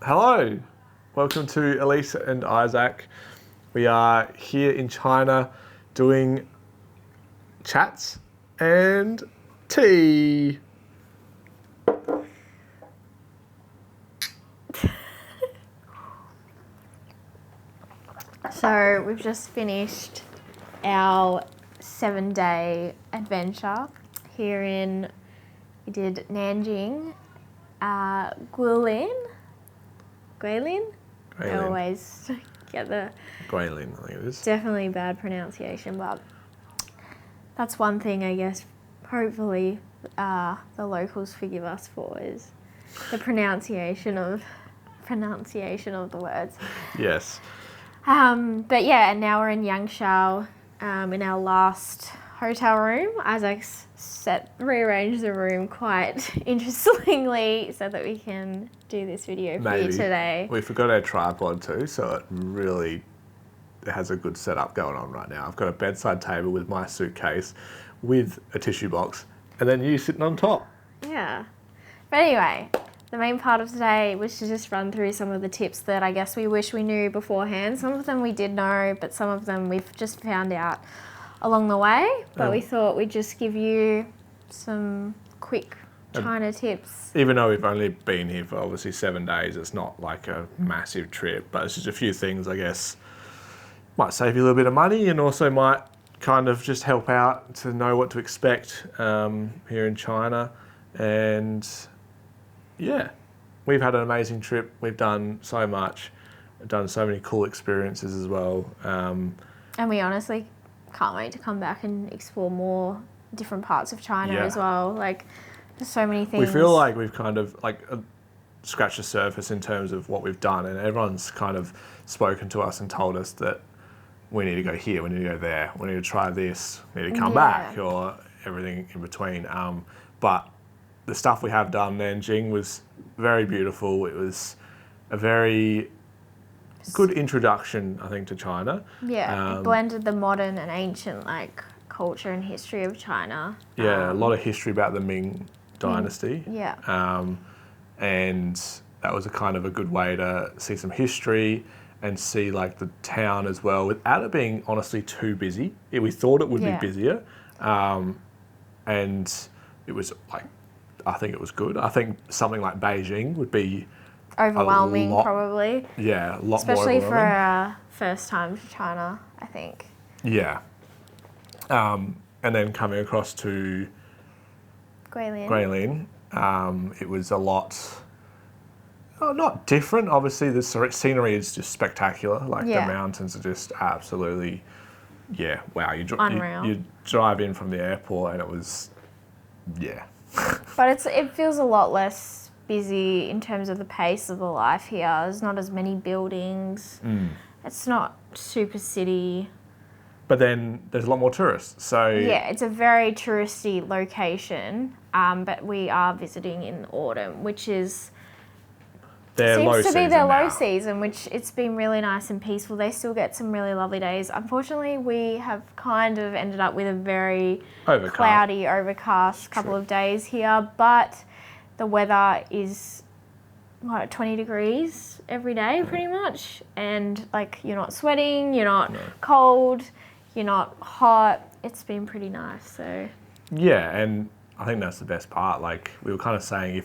Hello, welcome to Elise and Isaac. We are here in China doing chats and tea. So we've just finished our 7-day adventure here we did Nanjing, Guilin. I always get Guilin, I think it is. definitely bad pronunciation, but that's one thing I guess hopefully the locals forgive us for is the pronunciation of the words. Yes. But yeah, and now we're in Yangshao in our last hotel room. Isaac's rearranged the room quite interestingly so that we can do this video for you today. We forgot our tripod too, so it really has a good setup going on right now. I've got a bedside table with my suitcase with a tissue box and then you sitting on top. Yeah. But anyway, the main part of today was to just run through some of the tips that I guess we wish we knew beforehand. Some of them we did know, but some of them we've just found out along the way. But we thought we'd just give you some quick China tips. Even though we've only been here for obviously 7 days, it's not like a massive trip, but it's just a few things I guess might save you a little bit of money and also might kind of just help out to know what to expect here in China. And yeah, we've had an amazing trip. We've done so much, done so many cool experiences as well. And we honestly can't wait to come back and explore more different parts of China as well. Like, there's so many things. We feel like we've kind of scratched the surface in terms of what we've done, and everyone's kind of spoken to us and told us that we need to go here, we need to go there, we need to try this, we need to come back, or everything in between. But the stuff we have done, Nanjing was very beautiful. It was a very good introduction, I think, to China. Yeah, it blended the modern and ancient culture and history of China. Yeah, a lot of history about the Ming Dynasty. Yeah. And that was a kind of a good way to see some history and see the town as well, without it being honestly too busy. We thought it would be busier, and it was I think it was good. I think something like Beijing would be overwhelming, probably. Yeah, a lot especially more overwhelming. For our first time to China, I think. Yeah. And then coming across to Guilin, it was a lot, not different. Obviously, the scenery is just spectacular. The mountains are just absolutely, wow. You drive in from the airport and it was, But it feels a lot less busy in terms of the pace of the life here. There's not as many buildings. It's not super city. But then there's a lot more tourists. So yeah, it's a very touristy location. But we are visiting in autumn, which is seems to be their low season, which it's been really nice and peaceful. They still get some really lovely days. Unfortunately, we have kind of ended up with a very cloudy, overcast couple of days here, but the weather is 20 degrees every day pretty much, and you're not sweating, you're not cold, you're not hot. It's been pretty nice. So yeah, and I think that's the best part. We were kind of saying,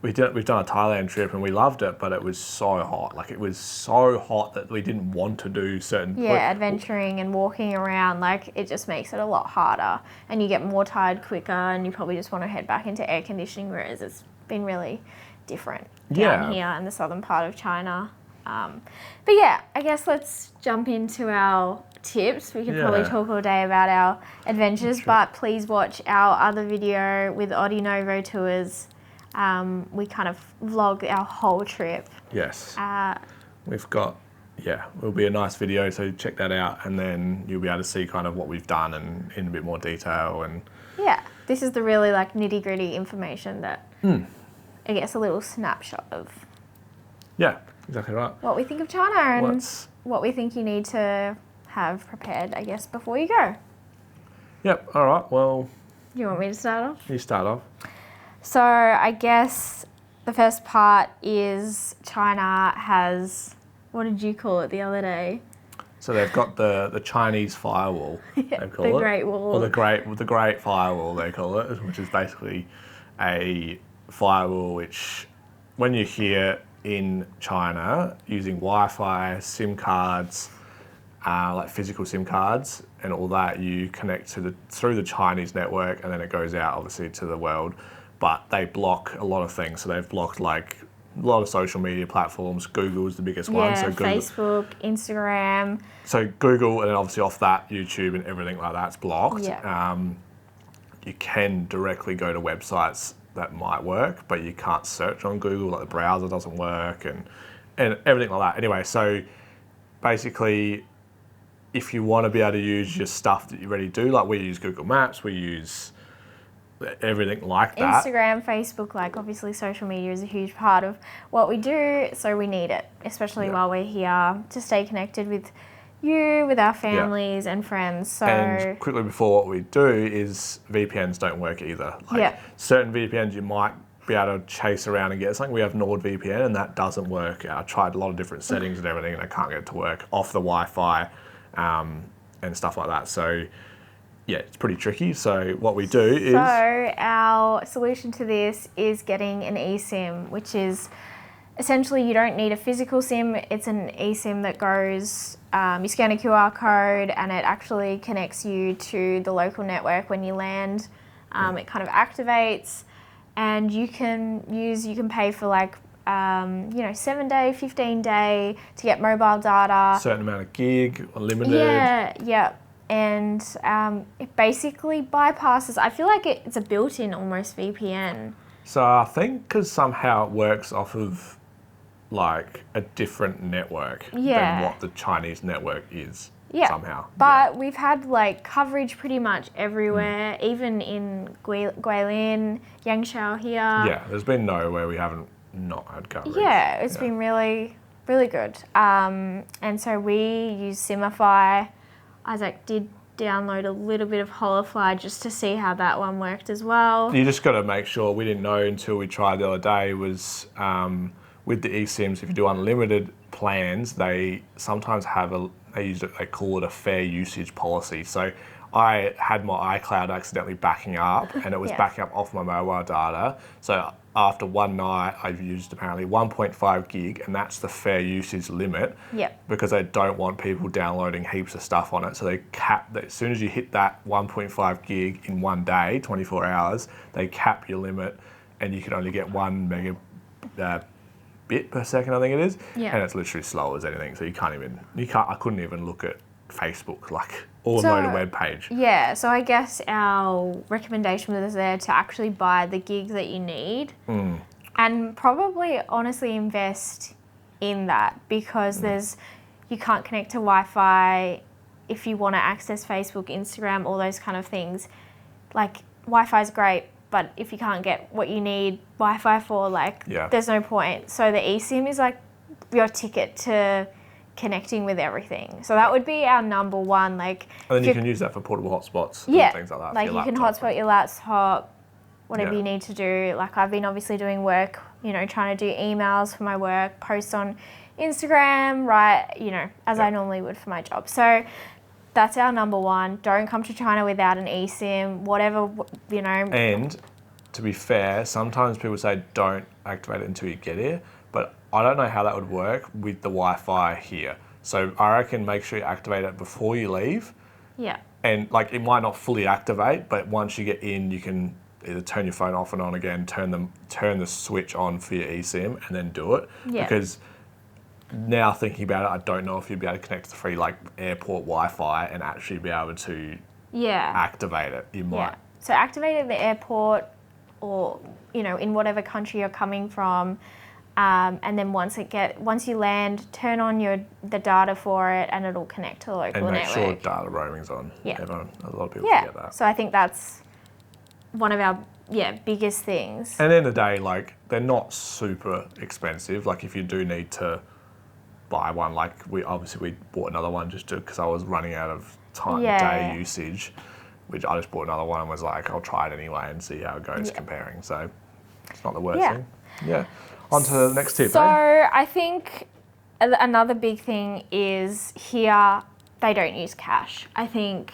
we've done a Thailand trip and we loved it, but it was so hot. It was so hot that we didn't want to do certain... adventuring and walking around, it just makes it a lot harder. And you get more tired quicker and you probably just want to head back into air conditioning, whereas it's been really different down here in the southern part of China. But yeah, I guess let's jump into our tips. We could probably talk all day about our adventures, but please watch our other video with Audi Novo Tours. We kind of vlog our whole trip. Yes. We've got, it'll be a nice video, so check that out, and then you'll be able to see kind of what we've done and in a bit more detail. And this is the really nitty-gritty information that I guess a little snapshot of. Yeah, exactly right. What we think of China and what we think you need to have prepared, I guess, before you go. Yep. All right. Well. Do you want me to start off? You start off. So I guess the first part is China has, what did you call it the other day? So they've got the Chinese firewall, they call it. The Great Wall. Or the Great Firewall, they call it, which is basically a firewall which, when you're here in China, using Wi-Fi, SIM cards, like physical SIM cards and all that, you connect through the Chinese network, and then it goes out obviously to the world. But they block a lot of things. So they've blocked like a lot of social media platforms. Google is the biggest one. So Google, Facebook, Instagram. So Google, and then obviously off that, YouTube and everything like that's blocked. Yeah. You can directly go to websites that might work, but you can't search on Google. Like the browser doesn't work and everything like that. Anyway, so basically, if you want to be able to use your stuff that you already do, like we use Google Maps, we use everything like that. Instagram, Facebook, like obviously social media is a huge part of what we do, so we need it, especially while we're here, to stay connected with you, with our families and friends. So, and quickly before, what we do is VPNs don't work either. Like certain VPNs you might be able to chase around and get something. We have NordVPN and that doesn't work. I tried a lot of different settings and everything and I can't get it to work off the Wi-Fi and stuff like that. So yeah, it's pretty tricky. So what we do is... So our solution to this is getting an eSIM, which is essentially you don't need a physical SIM. It's an eSIM that goes, you scan a QR code and it actually connects you to the local network when you land. It kind of activates, and you can pay for like 7-day, 15-day to get mobile data. Certain amount of gig, unlimited. Yeah. And it basically bypasses, I feel like it's a built-in almost VPN. So I think because somehow it works off of like a different network than what the Chinese network is somehow. But we've had like coverage pretty much everywhere, even in Guilin, Yangshan here. Yeah, there's been nowhere we haven't not had coverage. Yeah, it's been really, really good. And so we use Simify. Isaac did download a little bit of Holofly just to see how that one worked as well. You just got to make sure, we didn't know until we tried the other day, was with the eSIMs, if you do unlimited plans, they sometimes have they call it a fair usage policy. So I had my iCloud accidentally backing up and it was backing up off my mobile data. So after one night, I've used apparently 1.5 gig, and that's the fair usage limit. Because they don't want people downloading heaps of stuff on it. So they cap that as soon as you hit that 1.5 gig in one day, 24 hours, they cap your limit, and you can only get 1 megabit per second, I think it is. And it's literally slow as anything. So I couldn't even look at Facebook, like, or load a web page. Yeah, so I guess our recommendation was there to actually buy the gig that you need and probably honestly invest in that, because you can't connect to Wi-Fi if you want to access Facebook, Instagram, all those kind of things. Like, Wi-Fi is great, but if you can't get what you need Wi-Fi for, there's no point. So the eSIM is like your ticket to connecting with everything. So that would be our number one. Like, and then you can use that for portable hotspots and things like that. Like you can hotspot your laptop, whatever you need to do. Like, I've been obviously doing work, trying to do emails for my work, post on Instagram, as I normally would for my job. So that's our number one. Don't come to China without an eSIM, whatever, And to be fair, sometimes people say don't activate it until you get here, but I don't know how that would work with the Wi-Fi here. So I reckon make sure you activate it before you leave. Yeah. And like, it might not fully activate, but once you get in, you can either turn your phone off and on again, turn the switch on for your eSIM, and then do it. Yeah. Because now thinking about it, I don't know if you'd be able to connect to free like airport Wi-Fi and actually be able to activate it. You might. Yeah. So activate it at the airport, or in whatever country you're coming from. And then once you land, turn on the data for it, and it'll connect to the local network. And make sure data roaming's on. Yeah. A lot of people forget that. So I think that's one of our biggest things. And at the end of the day, like, they're not super expensive. Like, if you do need to buy one, like we bought another one just because I was running out of day usage, which I just bought another one and was like, I'll try it anyway and see how it goes comparing. So it's not the worst thing. Yeah. On to the next tip. So I think another big thing is here they don't use cash. I think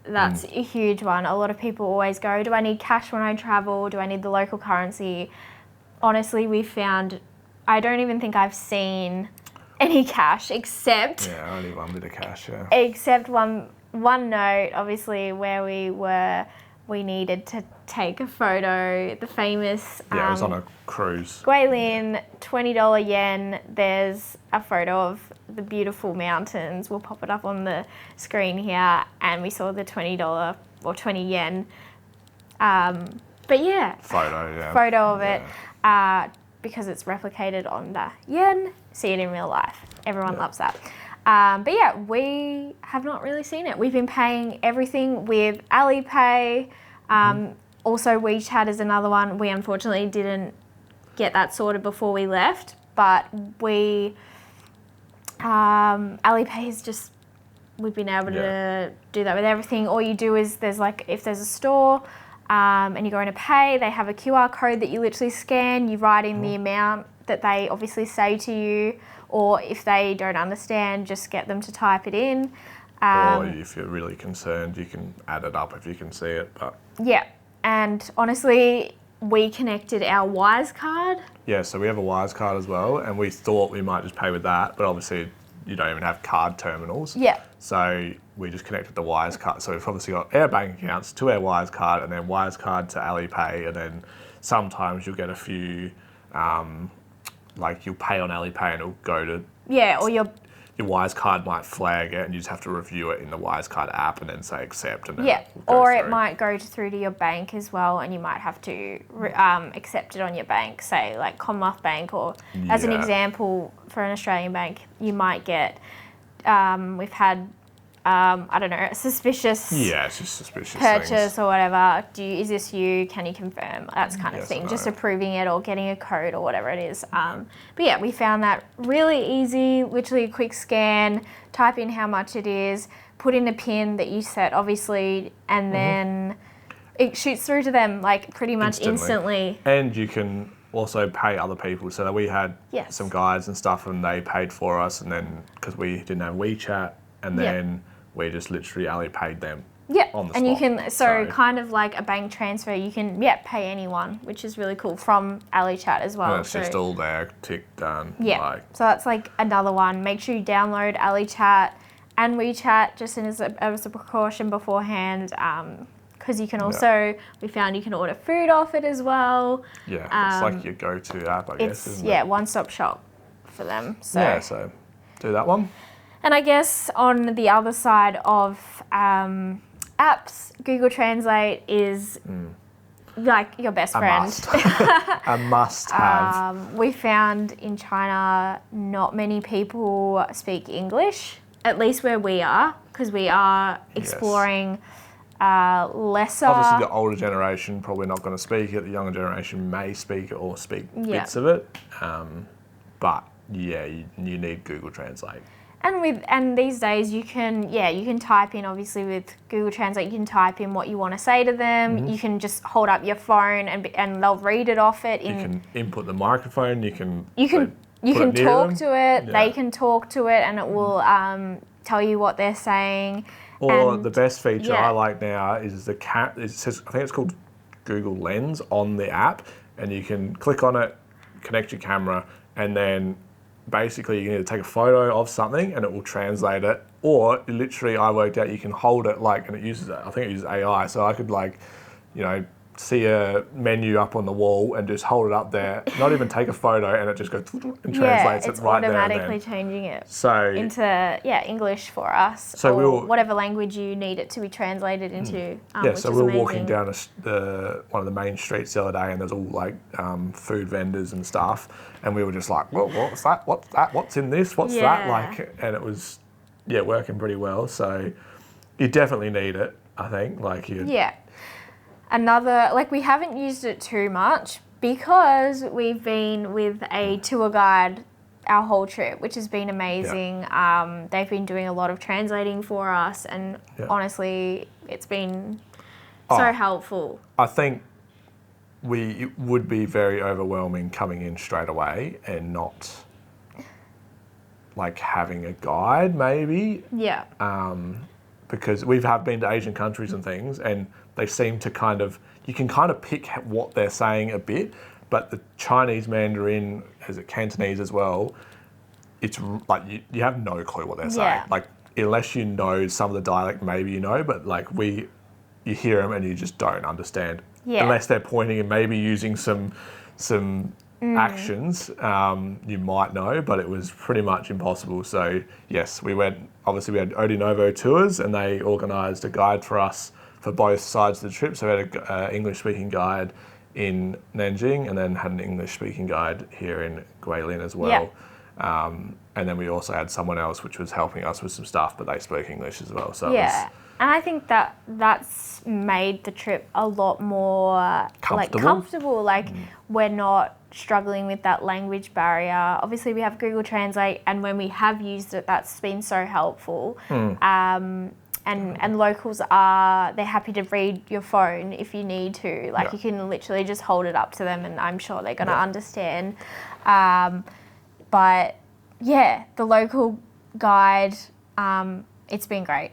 that's a huge one. A lot of people always go, do I need cash when I travel? Do I need the local currency? Honestly, we found, I don't even think I've seen any cash except... Yeah, only one bit of cash, yeah. Except one note, obviously, where we were, we needed to take a photo. The famous... Yeah, it was on a cruise. Guilin, $20 yen. There's a photo of the beautiful mountains. We'll pop it up on the screen here. And we saw the $20 or 20 yen. But yeah. Photo, yeah. Photo of it. Because it's replicated on the yen. See it in real life. Everyone loves that. But yeah, we have not really seen it. We've been paying everything with Alipay. Also, WeChat is another one. We unfortunately didn't get that sorted before we left, but Alipay is just, we've been able to do that with everything. All you do is if there's a store and you're going to pay, they have a QR code that you literally scan, you write in the amount that they obviously say to you, or if they don't understand, just get them to type it in. Or if you're really concerned, you can add it up if you can see it. But yeah, and honestly, we connected our Wise card. Yeah, so we have a Wise card as well, and we thought we might just pay with that, but obviously you don't even have card terminals. Yeah. So we just connected the Wise card. So we've obviously got our bank accounts to our Wise card, and then Wise card to Alipay, and then sometimes you'll get a few, like you'll pay on Alipay and it'll go to... Yeah, or your Wise card might flag it and you just have to review it in the Wise card app and then say accept. And then or it might go through to your bank as well, and you might have to accept it on your bank, say like Commonwealth Bank, or as an example for an Australian bank, you might get, we've had, I don't know, a suspicious it's just suspicious purchase things. Or whatever. Is this you? Can you confirm? That's kind of thing. Just approving it or getting a code or whatever it is. But yeah, we found that really easy. Literally a quick scan. Type in how much it is. Put in a PIN that you set, obviously, and then it shoots through to them like pretty much instantly. And you can also pay other people. So we had some guides and stuff, and they paid for us, and then because we didn't have WeChat, and then we just literally Alipaid them on the spot. And you can, so kind of like a bank transfer, you can pay anyone, which is really cool, from AliChat as well. And it's just all there, tick, done. Yeah, so that's like another one. Make sure you download AliChat and WeChat just as a precaution beforehand, because you can also, we found you can order food off it as well. Yeah, it's like your go-to app, I guess, isn't it? Yeah, one-stop shop for them. So. So do that one. And I guess on the other side of apps, Google Translate is like your best friend. A must have. We found in China not many people speak English, at least where we are, because we are exploring lesser... Obviously the older generation probably not going to speak it, the younger generation may speak it or speak bits of it, but yeah, you need Google Translate. And these days you can type in, obviously with Google Translate, you can type in what you want to say to them. You can just hold up your phone and they'll read it off it. You can input the microphone. You can talk to it. Yeah. They can talk to it, and it will tell you what they're saying. Or the best feature I like now is it says, I think it's called Google Lens on the app, and you can click on it, connect your camera, and then basically you can either take a photo of something and it will translate it, or literally I worked out you can hold it and it uses, I think it uses AI, so I could see a menu up on the wall and just hold it up there, not even take a photo, and it just goes and translates it right there and then. It's automatically changing it into English for us, so whatever language you need it to be translated into. So we were walking down one of the main streets the other day, and there's all food vendors and stuff, and we were just like, well, what's that? What's that? What's in this? What's that? And it was working pretty well. So you definitely need it, I think. Another, we haven't used it too much because we've been with a tour guide our whole trip, which has been amazing. They've been doing a lot of translating for us, and honestly, it's been so helpful. I think it would be very overwhelming coming in straight away and not like having a guide maybe. Yeah. Because we have been to Asian countries and things, and they seem to you can kind of pick what they're saying a bit, but the Chinese Mandarin, as it Cantonese as well, it's like you have no clue what they're saying. Yeah. Like unless you know some of the dialect, maybe you know, but like you hear them and you just don't understand. Yeah. Unless they're pointing and maybe using some actions, you might know, but it was pretty much impossible. So yes, we went. Obviously, we had Odinovo Tours, and they organised a guide for us for both sides of the trip. So we had an English-speaking guide in Nanjing, and then had an English-speaking guide here in Guilin as well. Yeah. And then we also had someone else which was helping us with some stuff, but they spoke English as well. So yeah. And I think that's made the trip a lot more comfortable. We're not struggling with that language barrier. Obviously, we have Google Translate, and when we have used it, that's been so helpful. And locals they're happy to read your phone if you need to. You can literally just hold it up to them, and I'm sure they're going to understand. But yeah, the local guide, it's been great.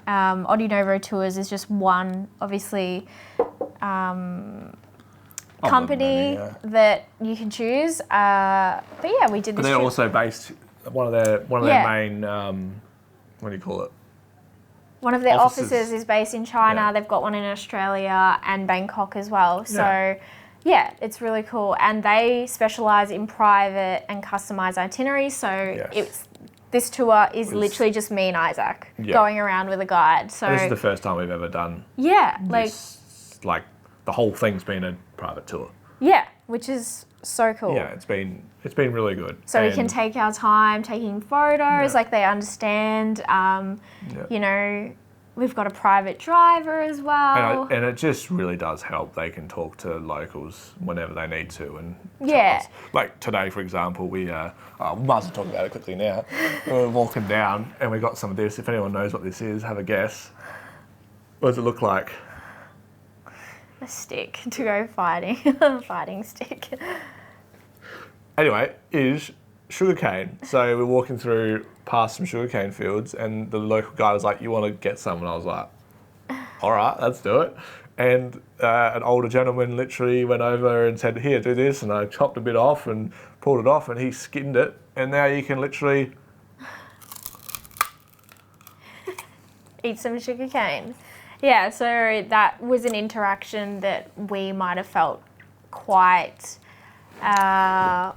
Odinovo Tours is just one, obviously, company that you can choose. But yeah, we did this. But they're also based one of their main what do you call it? One of their offices is based in China. Yeah. They've got one in Australia and Bangkok as well. So yeah, it's really cool. And they specialise in private and customised itineraries. So this tour is literally just me and Isaac going around with a guide. So this is the first time we've ever done. Yeah, this, the whole thing's been a private tour. Yeah, which is so cool. Yeah, it's been really good. So we can take our time taking photos, they understand. You know, we've got a private driver as well. And it just really does help. They can talk to locals whenever they need to. And yeah. Like today, for example, we might as well talk about it quickly now. We were walking down and we got some of this. If anyone knows what this is, have a guess. What does it look like? A stick to go fighting. Fighting stick. Anyway, is sugarcane. So we're walking through past some sugarcane fields, and the local guy was like, "You want to get some?" And I was like, "All right, let's do it." And an older gentleman literally went over and said, "Here, do this." And I chopped a bit off and pulled it off, and he skinned it. And now you can literally eat some sugarcane. Yeah, so that was an interaction that we might have felt quite,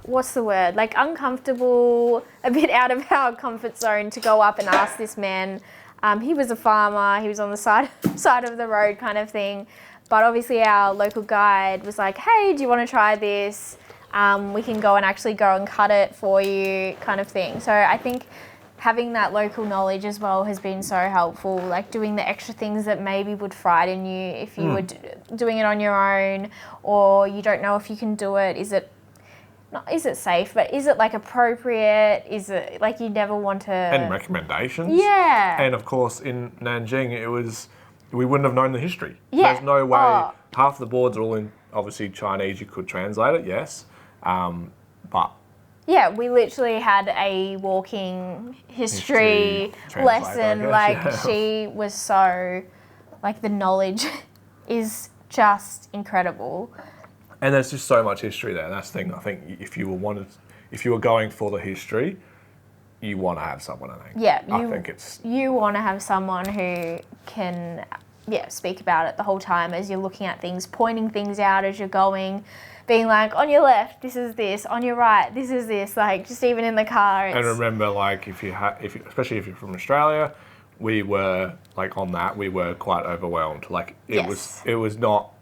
what's the word? Uncomfortable, a bit out of our comfort zone to go up and ask this man. He was a farmer, he was on the side of the road kind of thing. But obviously our local guide was like, "Hey, do you want to try this? We can go and cut it for you," kind of thing. So I think having that local knowledge as well has been so helpful, doing the extra things that maybe would frighten you if you were doing it on your own, or you don't know if you can do it. Is it safe, but is it appropriate? Is it you never want to... And recommendations. Yeah. And of course in Nanjing we wouldn't have known the history. Yeah. There's no way, half the boards are all in obviously Chinese, you could translate it, yes. But yeah, we literally had a walking history lesson. She was so, the knowledge is just incredible. And there's just so much history there. And that's the thing. I think if you were going for the history, you want to have someone. I think. Yeah, you want to have someone who can, speak about it the whole time as you're looking at things, pointing things out as you're going. Being on your left, this is this. On your right, this is this. Just even in the car. And remember, especially if you're from Australia, we were on that. We were quite overwhelmed. It was not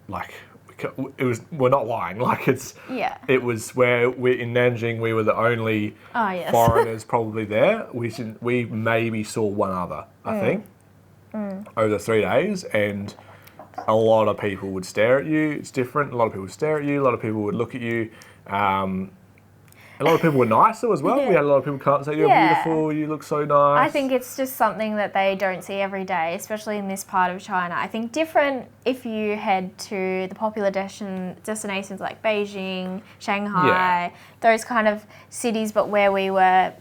we're not lying. It was where we in Nanjing. We were the only foreigners probably there. We maybe saw one other. I think over 3 days and. A lot of people would stare at you. It's different. A lot of people would stare at you. A lot of people would look at you. a lot of people were nicer as well. Yeah. We had a lot of people come and say, "You're beautiful. You look so nice." I think it's just something that they don't see every day, especially in this part of China. I think different if you head to the popular destinations like Beijing, Shanghai, those kind of cities, but where we were,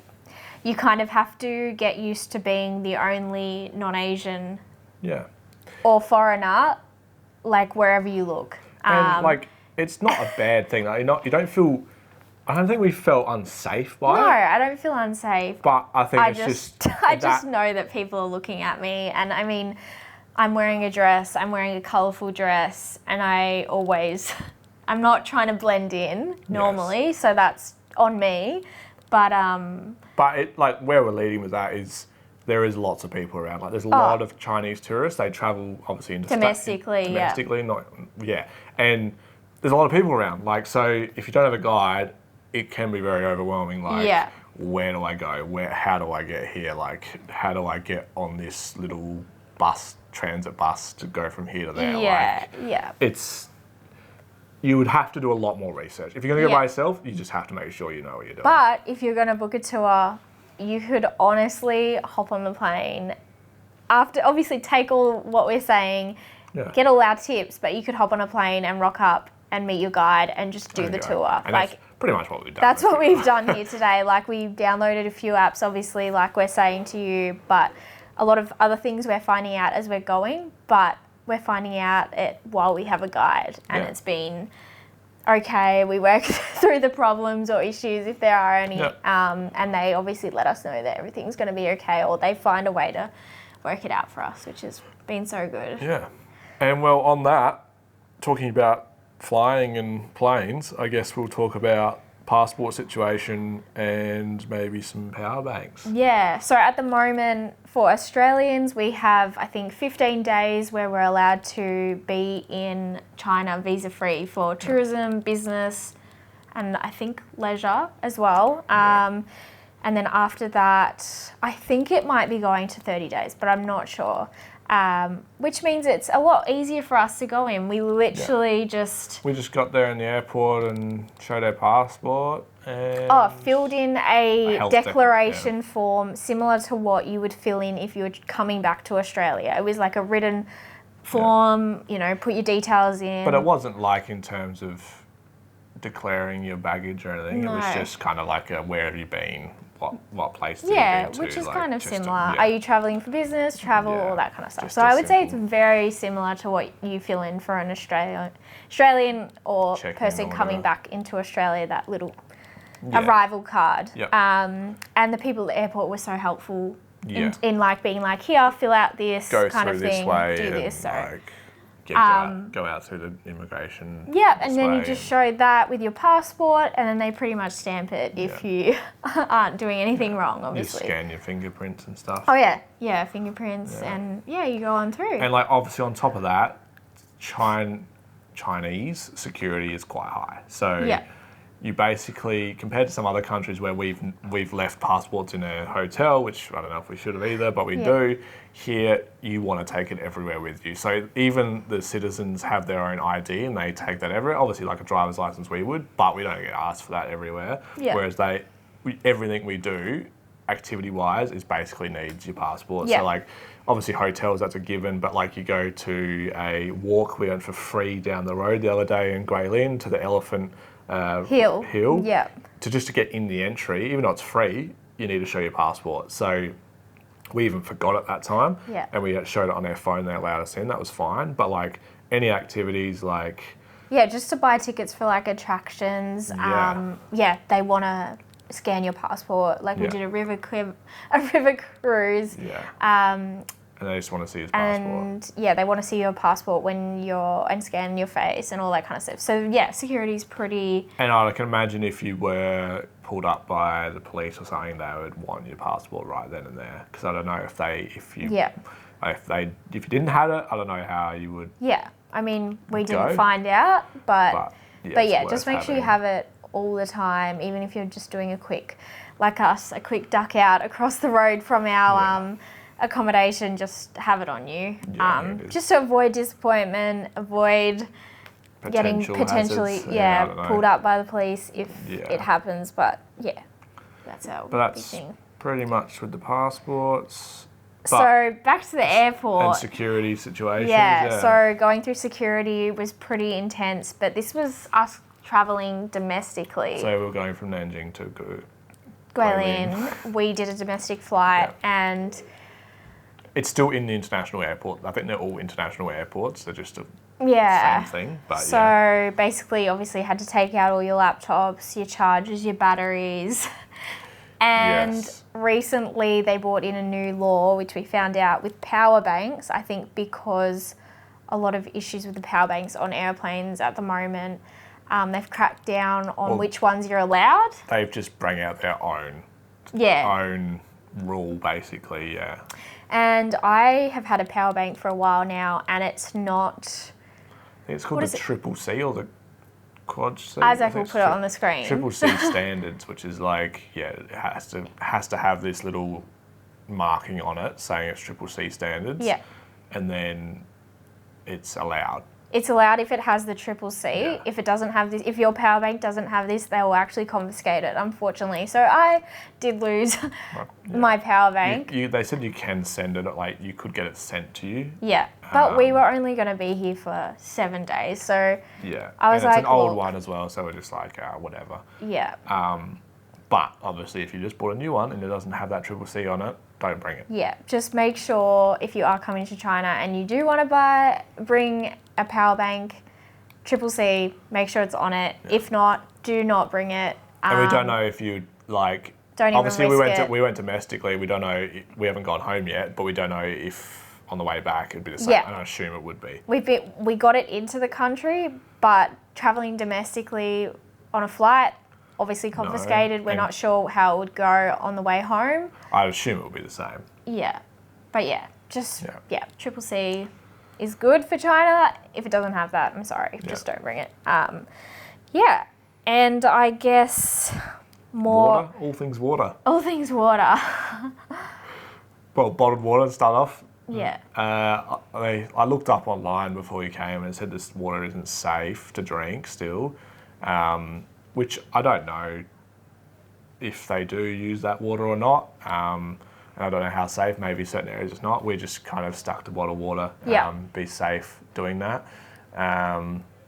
you kind of have to get used to being the only non-Asian or foreigner, like wherever you look. And like, it's not a bad thing. Like, you don't feel. I don't think we felt unsafe by it. No, I don't feel unsafe. But I think I just know that people are looking at me, and I mean, I'm wearing a dress, I'm wearing a colourful dress, and I'm not trying to blend in normally, so that's on me. But it, like, where we're leading with that is there is lots of people around. Like, there's a lot of Chinese tourists. They travel obviously domestically, and there's a lot of people around. Like, so if you don't have a guide, it can be very overwhelming. Like, where do I go? How do I get here? Like, how do I get on this little transit bus to go from here to there? You would have to do a lot more research. If you're going to go by yourself, you just have to make sure you know what you're doing. But if you're going to book a tour, you could honestly hop on the plane after, obviously take all what we're saying, get all our tips, but you could hop on a plane and rock up and meet your guide and just do the tour. And like, that's pretty much what we've done. That's what we've done here today. Like, we downloaded a few apps, obviously, like we're saying to you, but a lot of other things we're finding out as we're going, but we're finding out it while we have a guide, and it's been okay. We work through the problems or issues if there are any, and they obviously let us know that everything's going to be okay, or they find a way to work it out for us, which has been so good. Yeah. And well, on that, talking about flying and planes, I guess we'll talk about passport situation and maybe some power banks. Yeah, so at the moment for Australians, we have, I think, 15 days where we're allowed to be in China visa-free for tourism, business, and I think leisure as well. And then after that, I think it might be going to 30 days, but I'm not sure. Which means it's a lot easier for us to go in. We literally We just got there in the airport and showed our passport and... filled in a declaration form similar to what you would fill in if you were coming back to Australia. It was like a written form, put your details in. But it wasn't like in terms of declaring your baggage or anything. No. It was just kind of like where have you been? What place did you been to? Which is kind of similar. Are you travelling for business, all that kind of stuff. So I would say it's very similar to what you fill in for an Australian or person coming back into Australia, that little arrival card. Yep. And the people at the airport were so helpful in like being like, here, fill out this kind of thing, do this. So. Go out through the immigration. Yeah, and then you just show that with your passport, and then they pretty much stamp it if you aren't doing anything wrong, obviously. You scan your fingerprints and stuff. Oh, yeah, fingerprints, and you go on through. And like obviously on top of that, Chinese security is quite high. So you basically, compared to some other countries where we've left passports in a hotel, which I don't know if we should have either, but we do. Here, you want to take it everywhere with you. So even the citizens have their own ID and they take that everywhere. Obviously, like a driver's license, we would, but we don't get asked for that everywhere. Yeah. Whereas everything we do, activity-wise, is basically needs your passport. Yeah. So like, obviously hotels, that's a given, but like you go to a walk, we went for free down the road the other day in Grey Lynn to the Elephant Hill. Yeah. To get in the entry, even though it's free, you need to show your passport. So we even forgot at that time, and we showed it on their phone. They allowed us in. That was fine. But like any activities, like just to buy tickets for like attractions. They want to scan your passport. Like we did a river cruise. And they just want to see his passport. And they want to see your passport and scan your face and all that kind of stuff. So security is pretty. And I can imagine if you were pulled up by the police or something, they would want your passport right then and there. Because I don't know if you didn't have it, I don't know how you would. Yeah, I mean we didn't find out, but just make sure you have it all the time, even if you're just doing a quick duck out across the road from our accommodation, just have it on you. Just to avoid disappointment, avoid getting potentially pulled up by the police if it happens. But that's our big thing. Pretty much with the passports. So back to the airport. And security situations. Yeah, so going through security was pretty intense, but this was us travelling domestically. So we were going from Nanjing to Guilin. We did a domestic flight and... It's still in the international airport. I think they're all international airports. They're just the same thing. But so basically, obviously, had to take out all your laptops, your chargers, your batteries. And recently they brought in a new law, which we found out with power banks, I think because a lot of issues with the power banks on airplanes at the moment, they've cracked down on which ones you're allowed. They've just bring out their own rule, basically, And I have had a power bank for a while now, and it's not... I think it's called the Triple C or the Quad C. Isaac will put it on the screen. Triple C standards, which is like, it has to have this little marking on it saying it's Triple C standards. Yeah. And then it's allowed. It's allowed if it has the Triple C. Yeah. If it doesn't have this, if your power bank doesn't have this, they will actually confiscate it, unfortunately. So I did lose my power bank. They said you can send it, like you could get it sent to you. Yeah, but we were only going to be here for 7 days, so I was and it's an old one as well, so we're just like, whatever. Yeah. But obviously, if you just bought a new one and it doesn't have that Triple C on it, don't bring it. Yeah, just make sure if you are coming to China and you do want to bring a power bank, Triple C, make sure it's on it. Yeah. If not, do not bring it. And we don't know if you like. Don't obviously, even risk we went domestically. We don't know. We haven't gone home yet, but we don't know if on the way back it'd be the same. Yeah. And I assume it would be. We got it into the country, but traveling domestically on a flight, obviously confiscated. No, we're not sure how it would go on the way home. I'd assume it would be the same. Yeah, but Triple C is good for China. If it doesn't have that, I'm sorry, just don't bring it. And I guess more... Water, all things water. All things water. Well, bottled water to start off. Yeah. I looked up online before you came and it said this water isn't safe to drink still, which I don't know if they do use that water or not. And I don't know how safe, maybe certain areas it's not. We're just kind of stuck to bottled water. Be safe doing that.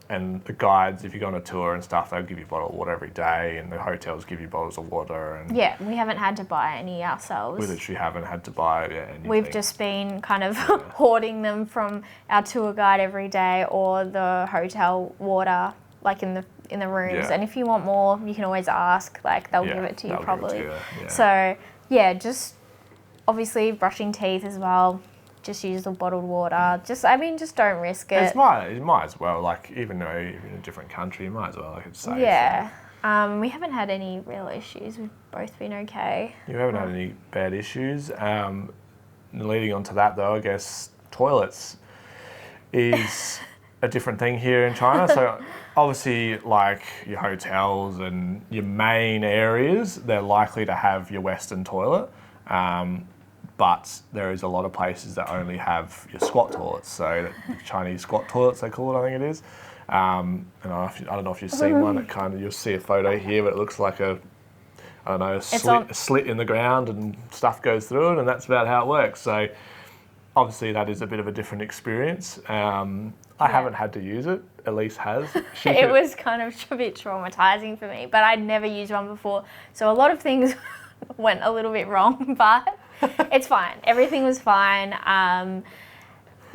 And the guides, if you go on a tour and stuff, they'll give you bottled water every day, and the hotels give you bottles of water. And we haven't had to buy any ourselves. We literally haven't had to buy anything. We've just been kind of hoarding them from our tour guide every day or the hotel water, like in the rooms. And if you want more, you can always ask. Like they'll give it to you probably. So just obviously brushing teeth as well. Just use the bottled water. Just don't risk it. You might as well. Like even though you're in a different country, you might as well. Like it's safe. Yeah. We haven't had any real issues. We've both been okay. You haven't had any bad issues. Leading on to that though, I guess toilets is a different thing here in China. So obviously, like your hotels and your main areas, they're likely to have your Western toilet. But there is a lot of places that only have your squat toilets. So Chinese squat toilets, they call it, I think it is. And I don't know if you've seen one. It kind of, you'll see a photo here, but it looks like a slit in the ground and stuff goes through it, and that's about how it works. So obviously that is a bit of a different experience. I haven't had to use it. Elise has. It was kind of a bit traumatizing for me, but I'd never used one before. So a lot of things went a little bit wrong, but it's fine. Everything was fine.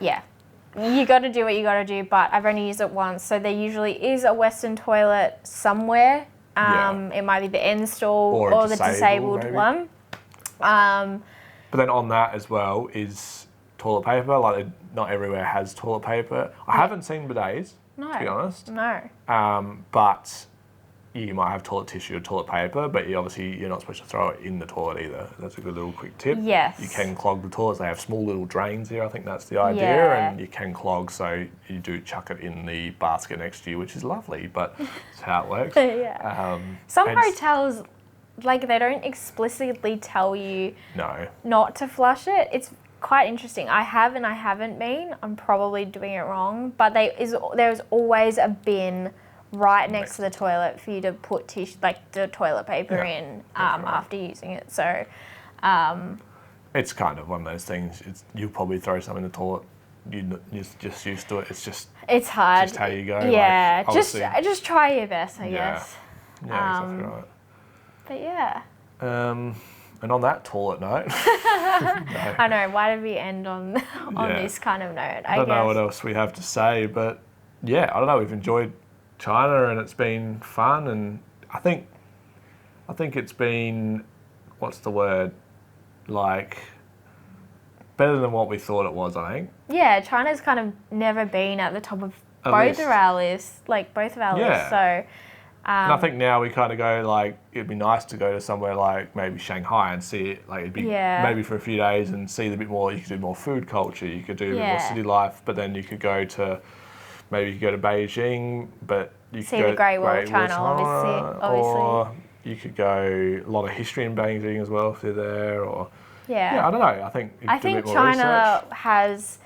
You got to do what you got to do, but I've only used it once. So there usually is a Western toilet somewhere. It might be the end stall or the disabled one. But then on that as well is toilet paper. Like not everywhere has toilet paper. I haven't seen bidets, to be honest. No. But you might have toilet tissue or toilet paper, but you're not supposed to throw it in the toilet either. That's a good little quick tip. Yes. You can clog the toilets. They have small little drains here. I think that's the idea. And you can clog, so you do chuck it in the basket next to you, which is lovely, but that's how it works. Some hotels, like they don't explicitly tell you not to flush it. quite interesting. I have and I haven't been. I'm probably doing it wrong, but there's always a bin right next to the toilet for you to put tissue, like the toilet paper in after using it. So it's kind of one of those things. You probably throw something in the toilet. You're just used to it. It's hard. Just how you go. Yeah, like, just try your best, I guess. Yeah, exactly right. But yeah. And on that toilet note, I know. Why did we end on this kind of note? I don't know what else we have to say, but yeah, I don't know. We've enjoyed China and it's been fun, and I think it's been, what's the word, like, better than what we thought it was, I think. Yeah, China's kind of never been at the top of both of our lists. So. And I think now we kind of go, like, it'd be nice to go to somewhere like maybe Shanghai and see it, like, it'd be maybe for a few days and see a bit more. You could do more food culture, you could do a bit more city life, but then you could go to Beijing, but you see could go the Great Wall of China, obviously. Or you could go a lot of history in Beijing as well if you're there, or I don't know. I think China has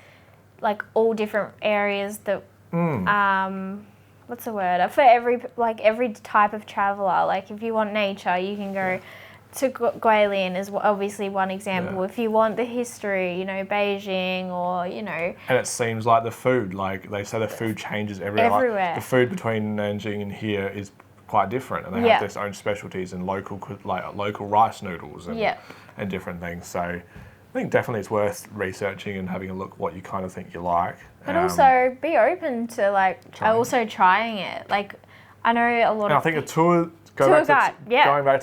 like all different areas that what's the word, for every type of traveler. Like if you want nature, you can go to Guilin is obviously one example. If you want the history, Beijing, or And it seems like the food, like they say, the food changes everywhere. Like the food between Nanjing and here is quite different, and they have their own specialties and local rice noodles and different things. So I think definitely it's worth researching and having a look what you kind of think you like. But also be open to trying it. Like I know a lot of. I think a tour. Going back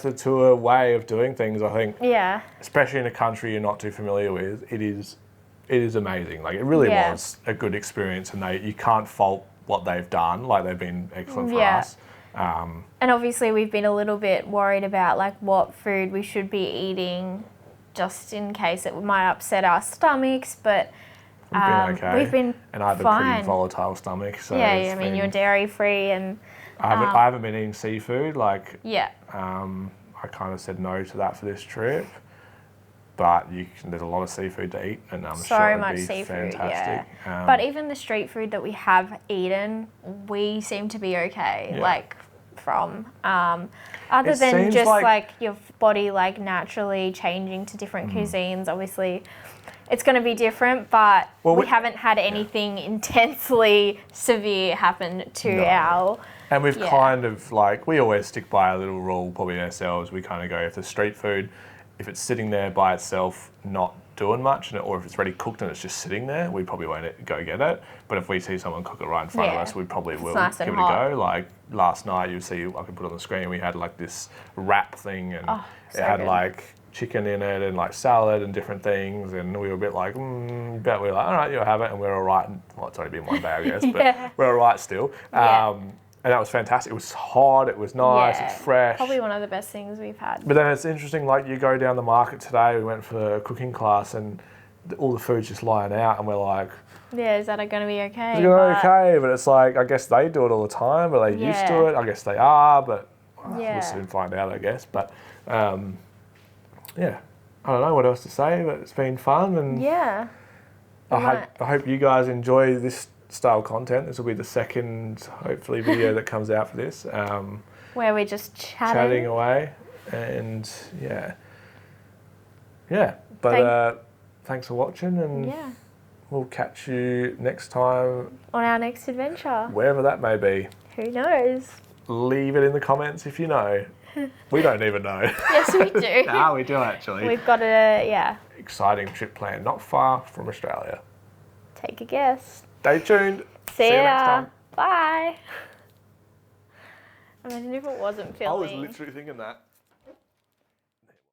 to the tour way of doing things, I think. Yeah. Especially in a country you're not too familiar with, it is amazing. Like it really was a good experience, and you can't fault what they've done. Like they've been excellent for us. And obviously we've been a little bit worried about like what food we should be eating, just in case it might upset our stomachs, but. We've been and I have a pretty volatile stomach, so I mean you're dairy free, and I haven't been eating seafood. Like I kind of said no to that for this trip, but there's a lot of seafood to eat, and I'm sure it'd be seafood, fantastic. Yeah. But even the street food that we have eaten, we seem to be okay. Like from other than just like your body like naturally changing to different cuisines, obviously. It's going to be different, but we haven't had anything intensely severe happen to our... And we've kind of we always stick by a little rule probably ourselves. We kind of go, if the street food, if it's sitting there by itself, not doing much, or if it's ready cooked and it's just sitting there, we probably won't go get it. But if we see someone cook it right in front of us, we probably will give it a go. Like last night, you see, I can put it on the screen, we had like this wrap thing, and it had good. Chicken in it and like salad and different things, and we were a bit like, but we were like, all right, you'll have it, and we're all right. Well, it's only been one day, I guess, but we're all right still. And that was fantastic. It was hot, it was nice, it was fresh. Probably one of the best things we've had. But then it's interesting, like you go down the market today, we went for a cooking class, and all the food's just lying out, and we're like, is that going to be okay? It's going to be okay, but it's like, I guess they do it all the time, but they used to it. I guess they are, but we'll soon find out, I guess. But I don't know what else to say, but it's been fun, and I hope you guys enjoy this style of content. This will be the second, hopefully, video that comes out for this. Where we're just chatting away, and But thanks for watching, and we'll catch you next time on our next adventure, wherever that may be. Who knows? Leave it in the comments if you know. We don't even know. Yes, we do. No, we do actually. We've got exciting trip planned not far from Australia. Take a guess. Stay tuned. See you next time. Bye. Imagine if it wasn't filming. I was literally thinking that.